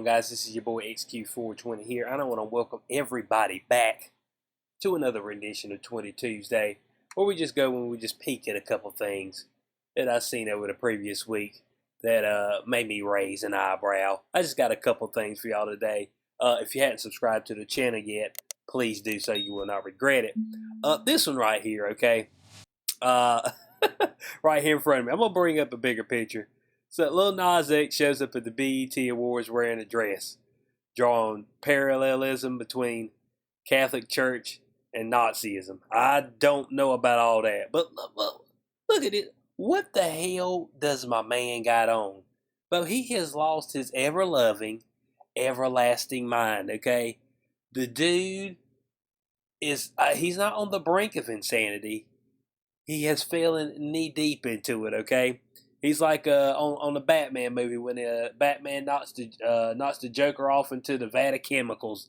Guys, this is your boy XQ420 here, and I want to welcome everybody back to another rendition of 20 Tuesday, where we just go and we just peek at a couple things that I've seen over the previous week that made me raise an eyebrow. I just got a couple things for y'all today. If you hadn't subscribed to the channel yet, please do so. You will not regret it. This one right here, okay? Right here in front of me. I'm going to bring up a bigger picture. So Lil Nas X shows up at the BET Awards wearing a dress, drawing parallelism between Catholic Church and Nazism. I don't know about all that, but look at it. What the hell does my man got on? But he has lost his ever-loving, everlasting mind, okay? The dude is, he's not on the brink of insanity. He has fallen knee-deep into it, okay? He's like on the Batman movie when Batman knocks the Joker off into the vat of chemicals,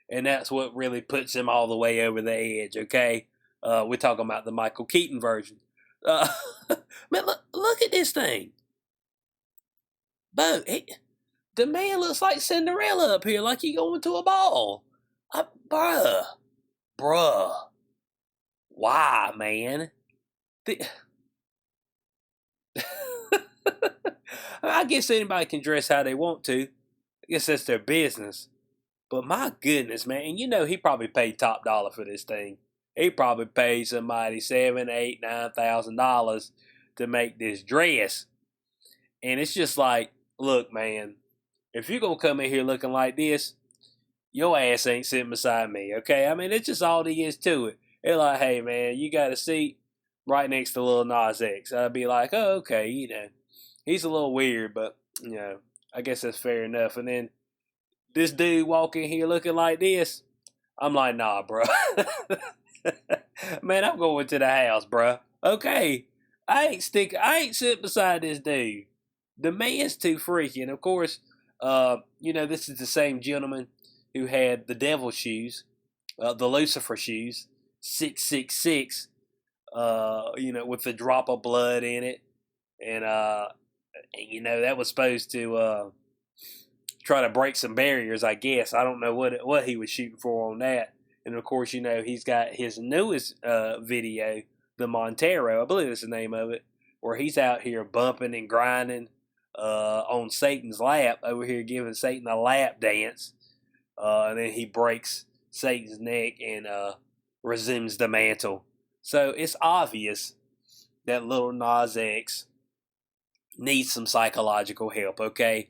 and that's what really puts him all the way over the edge. Okay, we're talking about the Michael Keaton version. Man, look at this thing, Bo. The man looks like Cinderella up here, like he going to a ball. Bruh, why, man? I guess anybody can dress how they want to. I guess that's their business. But my goodness, man, and you know he probably paid top dollar for this thing. He probably paid somebody $7, $8, $9,000 to make this dress. And it's just like, look, man, if you're gonna come in here looking like this, your ass ain't sitting beside me, okay? I mean, it's just all there is to it. They're like, hey, man, you got a seat right next to Lil Nas X. I'd be like, oh, okay, you know. He's a little weird, but, you know, I guess that's fair enough. And then this dude walk in here looking like this, I'm like, nah, bro. Man, I'm going to the house, bro. Okay, I ain't sitting beside this dude. The man's too freaky. And, of course, you know, this is the same gentleman who had the devil shoes, the Lucifer shoes, 666, you know, with the drop of blood in it. And, you know, that was supposed to try to break some barriers, I guess. I don't know what he was shooting for on that. And, of course, you know, he's got his newest video, the Montero, I believe that's the name of it, where he's out here bumping and grinding on Satan's lap, over here giving Satan a lap dance. And then he breaks Satan's neck and resumes the mantle. So it's obvious that Lil Nas X needs some psychological help, okay?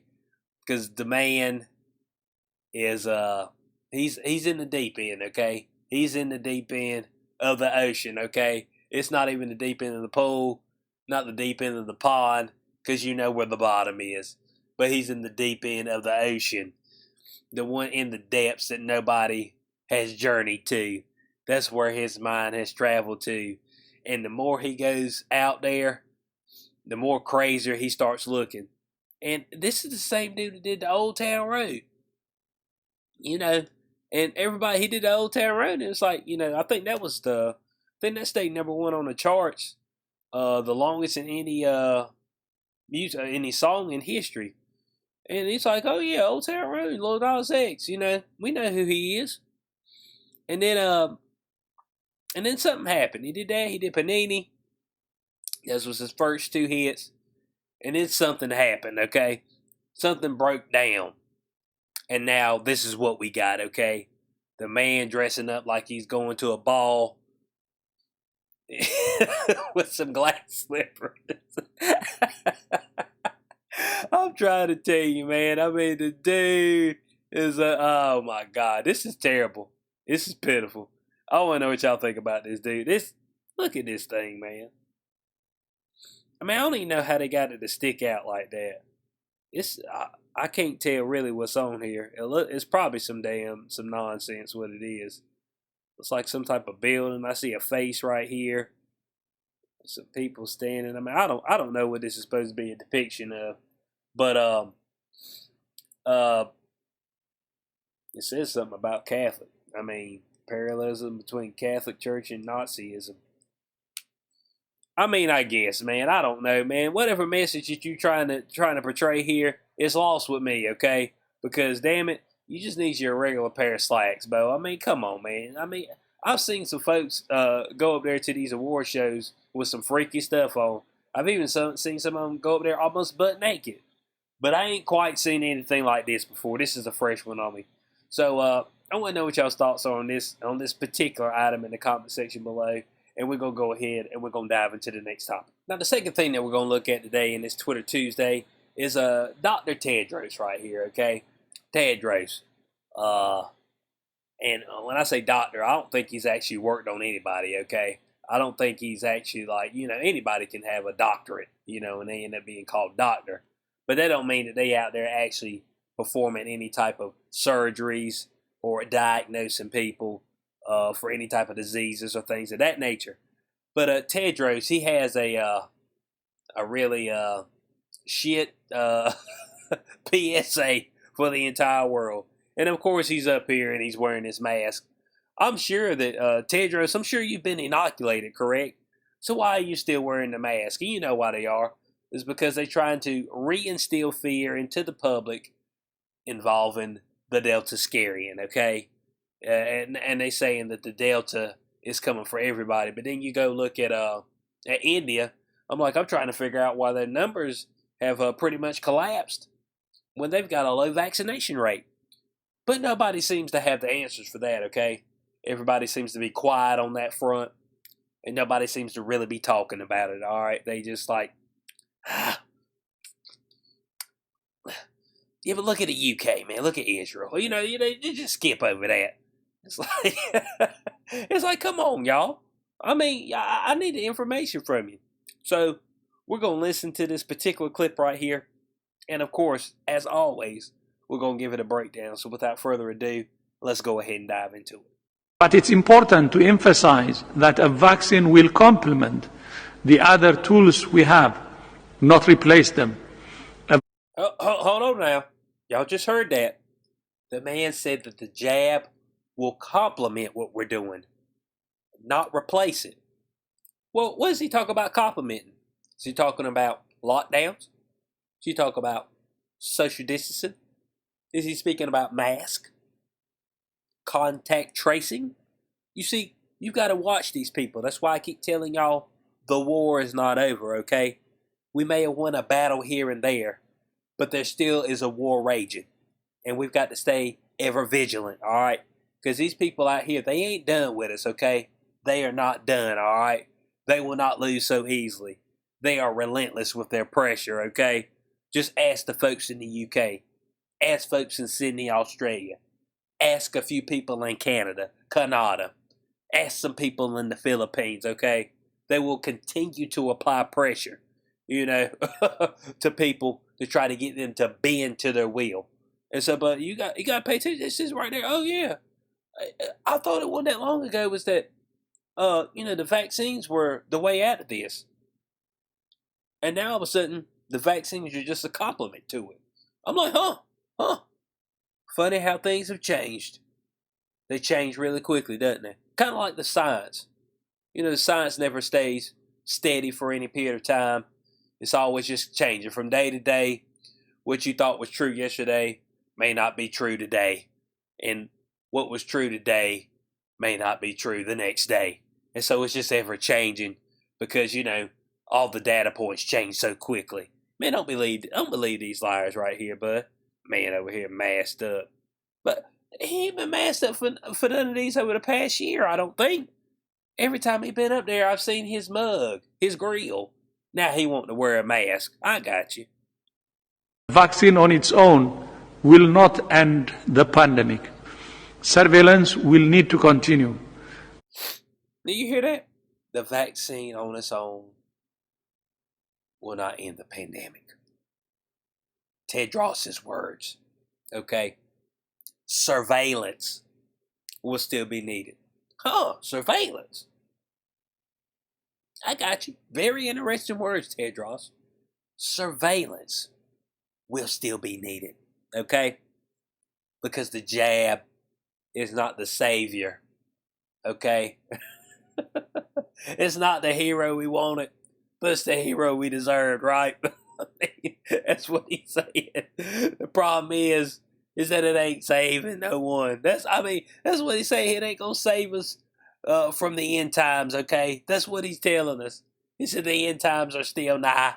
Because the man is he's in the deep end, okay? He's in the deep end of the ocean, okay? It's not even the deep end of the pool, not the deep end of the pond, because you know where the bottom is. But he's in the deep end of the ocean, the one in the depths that nobody has journeyed to. That's where his mind has traveled to. And the more he goes out there, the more crazier he starts looking. And this is the same dude that did the Old Town Road. You know, and everybody, he did the Old Town Road, and it's like, you know, I think that stayed #1 on the charts, the longest in any music, any song in history. And he's like, oh yeah, Old Town Road, Lil Nas X, you know, we know who he is. And then something happened. He did that. He did Panini. Those was his first 2 hits. And then something happened, okay? Something broke down. And now this is what we got, okay? The man dressing up like he's going to a ball with some glass slippers. I'm trying to tell you, man. I mean, the dude is oh my God. This is terrible. This is pitiful. I want to know what y'all think about this dude. Look at this thing, man. I mean, I don't even know how they got it to stick out like that. I can't tell really what's on here. It's probably some nonsense what it is. It's like some type of building. I see a face right here. Some people standing. I mean, I don't know what this is supposed to be a depiction of, but it says something about Catholic. I mean, parallelism between Catholic Church and Nazism. I mean, I guess, man. I don't know, man. Whatever message that you trying to portray here, it's lost with me. Okay, because damn it, you just need your regular pair of slacks, Bo. I mean, come on, man. I mean, I've seen some folks go up there to these award shows with some freaky stuff on. I've even seen some of them go up there almost butt naked. But I ain't quite seen anything like this before. This is a fresh one on me. So I want to know what y'all's thoughts are on this particular item in the comment section below. And we're going to go ahead and we're going to dive into the next topic. Now, the second thing that we're going to look at today in this Twitter Tuesday is Dr. Tedros right here, okay? Tedros. And when I say doctor, I don't think he's actually worked on anybody, okay? I don't think he's actually like, anybody can have a doctorate, and they end up being called doctor. But that don't mean that they out there actually performing any type of surgeries or diagnosing people for any type of diseases or things of that nature. But Tedros, he has a really shit PSA for the entire world. And of course, he's up here and he's wearing his mask. I'm sure that Tedros, I'm sure you've been inoculated, correct? So why are you still wearing the mask? And you know why they are. It's because they're trying to reinstill fear into the public involving the Delta scariant, okay? And they saying that the Delta is coming for everybody. But then you go look at India. I'm trying to figure out why their numbers have pretty much collapsed when they've got a low vaccination rate. But nobody seems to have the answers for that, okay? Everybody seems to be quiet on that front. And nobody seems to really be talking about it, all right? They just like, yeah, but look at the UK, man. Look at Israel. You just skip over that. It's like, it's like, come on, y'all. I mean, I need the information from you. So we're going to listen to this particular clip right here. And of course, as always, we're going to give it a breakdown. So without further ado, let's go ahead and dive into it. But it's important to emphasize that a vaccine will complement the other tools we have, not replace them. Hold on now. Y'all just heard that. The man said that the jab will complement what we're doing, not replace it. Well, what does he talk about complementing? Is he talking about lockdowns? Is he talking about social distancing? Is he speaking about mask? Contact tracing? You see, you've got to watch these people. That's why I keep telling y'all the war is not over, okay? We may have won a battle here and there, but there still is a war raging. And we've got to stay ever vigilant, all right? Because these people out here, they ain't done with us, okay? They are not done, all right? They will not lose so easily. They are relentless with their pressure, okay? Just ask the folks in the UK. Ask folks in Sydney, Australia. Ask a few people in Canada. Ask some people in the Philippines, okay? They will continue to apply pressure, to people to try to get them to bend to their will. And so, but you got to pay attention. This is right there. Oh, yeah. I thought it wasn't that long ago was that, the vaccines were the way out of this. And now all of a sudden, the vaccines are just a compliment to it. I'm like, huh. Funny how things have changed. They change really quickly, doesn't they? Kind of like the science. The science never stays steady for any period of time. It's always just changing from day to day. What you thought was true yesterday may not be true today. And what was true today may not be true the next day. And so it's just ever changing because, all the data points change so quickly. Man, don't believe these liars right here, bud. Man over here masked up. But he ain't been masked up for none of these over the past year, I don't think. Every time he been up there, I've seen his mug, his grill. Now he wanting to wear a mask. I got you. Vaccine on its own will not end the pandemic. Surveillance will need to continue. Do you hear that? The vaccine on its own will not end the pandemic. Tedros' words. Okay? Surveillance will still be needed. Surveillance. I got you. Very interesting words, Tedros. Surveillance will still be needed. Okay? Because the jab is not the savior. Okay? It's not the hero we wanted, but it's the hero we deserved, right? That's what he's saying. The problem is, is that it ain't saving no one. That's what he's saying. It ain't gonna save us from the end times. Okay, that's what he's telling us. He said the end times are still nigh.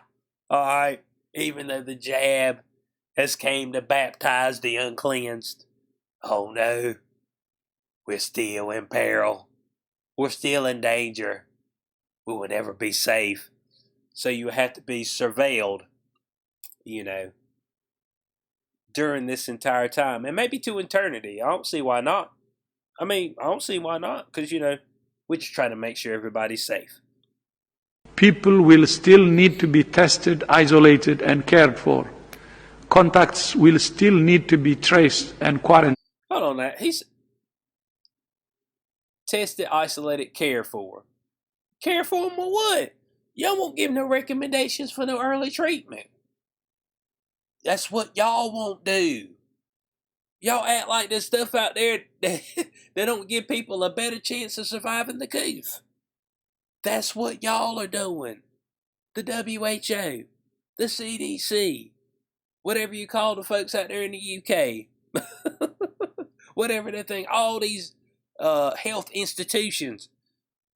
All right, even though the jab has came to baptize the uncleansed. Oh no, we're still in peril. We're still in danger. We will never be safe. So you have to be surveilled, you know, during this entire time, and maybe to eternity. I don't see why not. I don't see why not, because, we're just trying to make sure everybody's safe. People will still need to be tested, isolated, and cared for. Contacts will still need to be traced and quarantined. Hold on now. He's tested, isolated, cared for. Care for them or what? Y'all won't give no recommendations for no early treatment. That's what y'all won't do. Y'all act like there's stuff out there that don't give people a better chance of surviving the coof. That's what y'all are doing. The WHO, the CDC, whatever you call the folks out there in the UK, whatever they think, all these health institutions.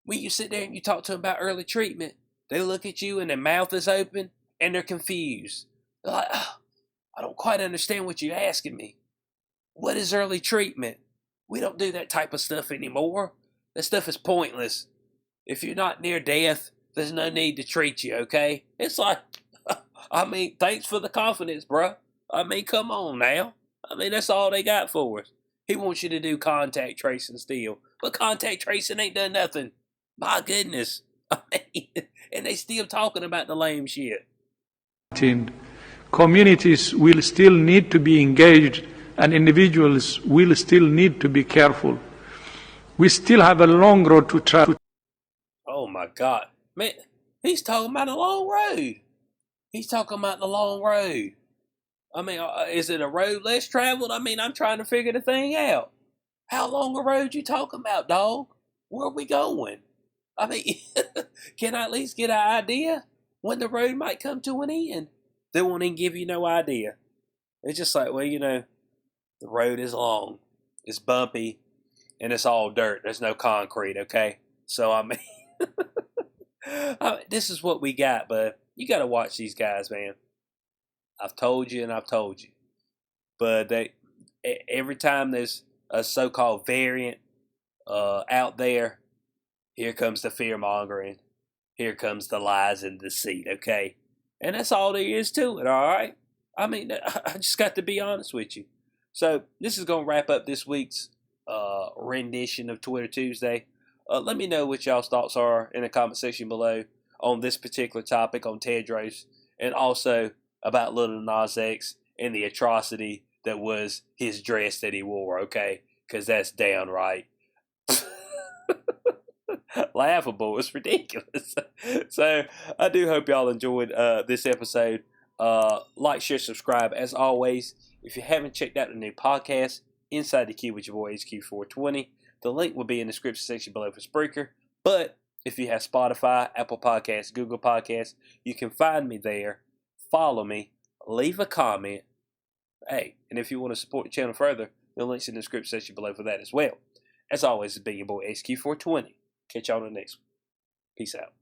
When you sit there and you talk to them about early treatment, they look at you and their mouth is open and they're confused. They're like, oh, I don't quite understand what you're asking me. What is early treatment? We don't do that type of stuff anymore. That stuff is pointless. If you're not near death, there's no need to treat you, okay? It's like, thanks for the confidence, bruh. Come on now. That's all they got for us. He wants you to do contact tracing still. But contact tracing ain't done nothing. My goodness. And they still talking about the lame shit. Communities will still need to be engaged and individuals will still need to be careful. We still have a long road to travel. Oh my God. Man, he's talking about a long road. He's talking about the long road. Is it a road less traveled? I'm trying to figure the thing out. How long a road you talking about, dog? Where are we going? Can I at least get an idea when the road might come to an end? They won't even give you no idea. It's just like, well, the road is long, it's bumpy, and it's all dirt. There's no concrete, okay? So, this is what we got, but you got to watch these guys, man. I've told you and I've told you. But every time there's a so-called variant out there, here comes the fear-mongering. Here comes the lies and deceit, okay? And that's all there is to it, all right? I just got to be honest with you. So this is going to wrap up this week's rendition of Twitter Tuesday. Let me know what y'all's thoughts are in the comment section below on this particular topic on Tedros, and also about Lil Nas X and the atrocity that was his dress that he wore, okay? Because that's downright laughable. It's ridiculous. So I do hope y'all enjoyed this episode. Like, share, subscribe. As always, if you haven't checked out the new podcast, Inside the Cube with your boy HQ420, the link will be in the description section below for Spreaker. But if you have Spotify, Apple Podcasts, Google Podcasts, you can find me there. Follow me. Leave a comment. Hey, and if you want to support the channel further, the link's in the description section below for that as well. As always, it's been your boy HQ420. Catch y'all on the next one. Peace out.